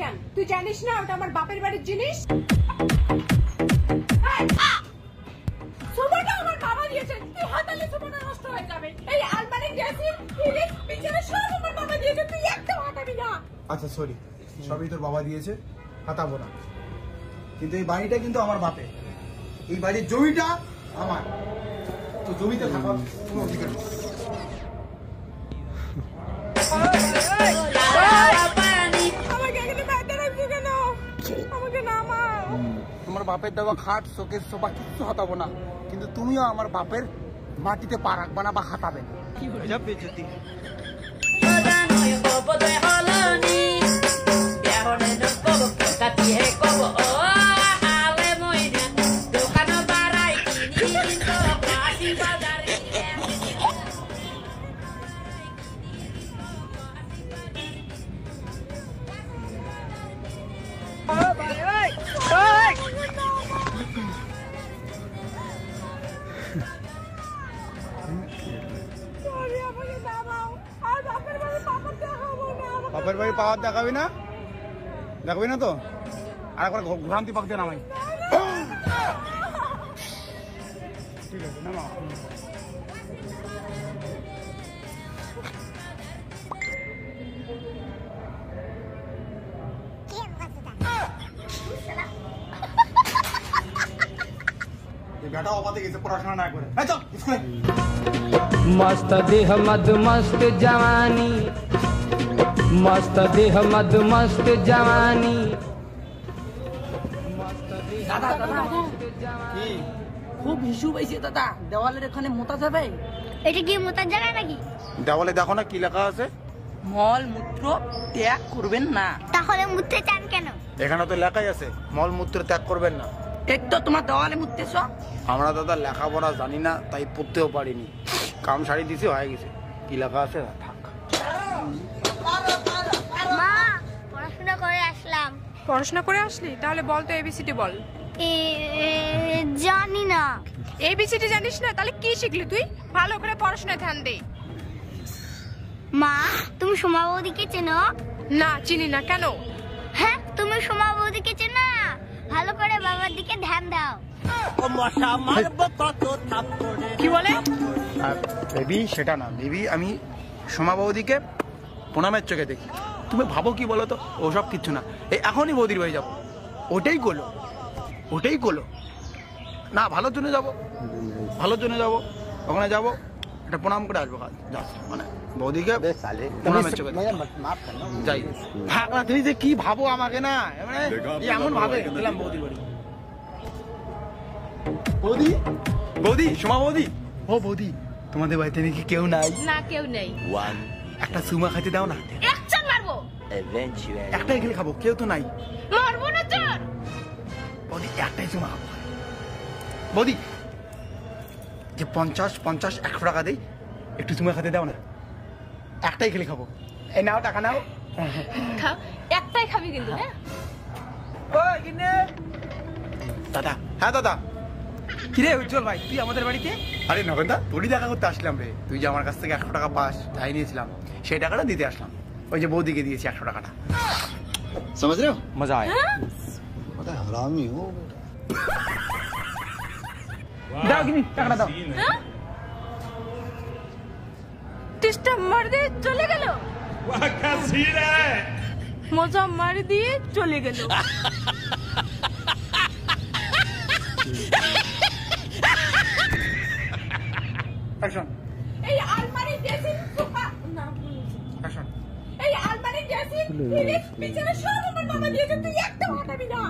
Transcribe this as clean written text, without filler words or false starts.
কেন? তুই জানিস না ওটা আমার বাপের বাড়ির জিনিস? সোফাটা আমার বাবা দিয়েছে, তুই হাতালে সোফাটা নষ্ট হয়ে যাবে। এই আলমারি ড্রেসিং ফ্রিজ বিছানা সব আমার বাবা দিয়েছে, তুই একটাও হাতাবি না। আচ্ছা সরি, সবই তোর বাবা দিয়েছে, হাতাবো না। কিন্তু এই বাড়িটা কিন্তু আমার বাপে, এই বাড়ির জমিটা আমার। তো জমিতে থাকার কোনো অধিকার নেই। তোমার বাপের দেওয়া খাট শোকের সোফা কিচ্ছু হাতাবো না, কিন্তু তুমিও আমার বাপের মাটিতে পা রাখবা না বা হাতাবে না। বাপের বাড়ি পাওয়ার দেখাবি না? দেখাবি না তো? আর একবার ভ্রান্তি পাক দিয়ে নামাই। ঠিক আছে নামা। बेटा ओपाते गए पढ़ाशोना ना करे चल स्कूले। मस्त देह मद मस्त जवानी, मस्त देह मद मस्त जवानी। দাদা দাদা কি খুব হিসু পাইছে দাদা, দেওয়ালের এখানে মোতা যাবে। এটা কি মোতার জায়গা নাকি? দেওয়ালে দেখো না কি লেখা আছে? মল মূত্র ত্যাগ করবেন না। তাহলে মুততে চান কেন? এখানে তো লেখাই আছে মল মূত্র ত্যাগ করবেন না। এক তো তোমার দেওয়ালে মুততেছ। আমরা দাদা লেখাপড়া জানি না, তাই পড়তেও পারিনি। কাম সারি দিছি হয়ে গেছে, কি লেখা আছে থাক। মা পড়াশোনা করে আসলাম। পড়াশোনা করে আসলি? তাহলে বল তো এবিসিডি বল। জানি না। এবিসিডি জানিস না? তাহলে কি শিখলি তুই? ভালো করে পড়াশোনায় ধ্যান দে। মা তুমি সোমা বৌদিকে চেনো? না চিনি না। কেন? হ্যাঁ তুমি সোমা বৌদিকে চেনো না? ভালো করে বাবার দিকে ধ্যান দাও। কি বলে? বেবি সেটা না বেবি, আমি সোমা বৌদিকে প্রণামের চোখে দেখি। তুমি ভাবো কি বলো তো? ওসব কিচ্ছু না, এই এখনই বৌদির বাড়ি যাবো। ওটাই করলো, ওটাই করলো না, ভালোর জন্য যাবো, ভালোর জন্য যাবো। ওখানে যাবো, একটা প্রণাম করে আসবো। কাজ মানে বৌদিকে প্রণামের চোখে যাই। থাক না, তুমি যে কি ভাবো আমাকে না, মানে এমন ভাবে গেলাম বৌদির বাড়ি। বৌদি, বৌদি, সোমা বৌদি। ও বৌদি, তোমাদের বাড়িতে নাকি কেউ নাই? না কেউ নেই। একটা সুমা খাইতে দাও না। একজন মারবো। একটাই খেলে খাবো, কেউ তো নাই। মারবো না তোর। বৌদি একটাই সুমা খাবো। বৌদি যে 50-50-100 টাকা দেই, একটু সুমা খাইতে দাও না। একটাই খেলে খাবো। এই নাও টাকা নাও। খাও, একটাই খাবি কিন্তু। হ্যাঁ দাদা। হ্যাঁ দাদা। কিরে উজ্জ্বল ভাই, তুই আমাদের বাড়িতে? আরে নগেনদা, তোরই দেখা করতে আসলাম রে। তুই যে আমার কাছ থেকে 100 টাকা পাস, তাই নিয়েছিলাম, সেই টাকাটা দিতে আসলাম। ওই যে বৌদিকে দিয়েছি 100 টাকাটা। समझ रहे हो? मजा आया। पता है हरामी हो बेटा। দাও কিনি টাকাটা দাও। টিস্টা মার দিয়ে চলে গেল। মজা মার দিয়ে চলে গেল। অ্যাকশন। এই আলমারি ড্রেসিং সোফা না অ্যাকশন। এই আলমারি ড্রেসিং ফ্রিজ বিছানা সব আমার বাবা দিয়েছে, তুই একটাও হাতাবি না।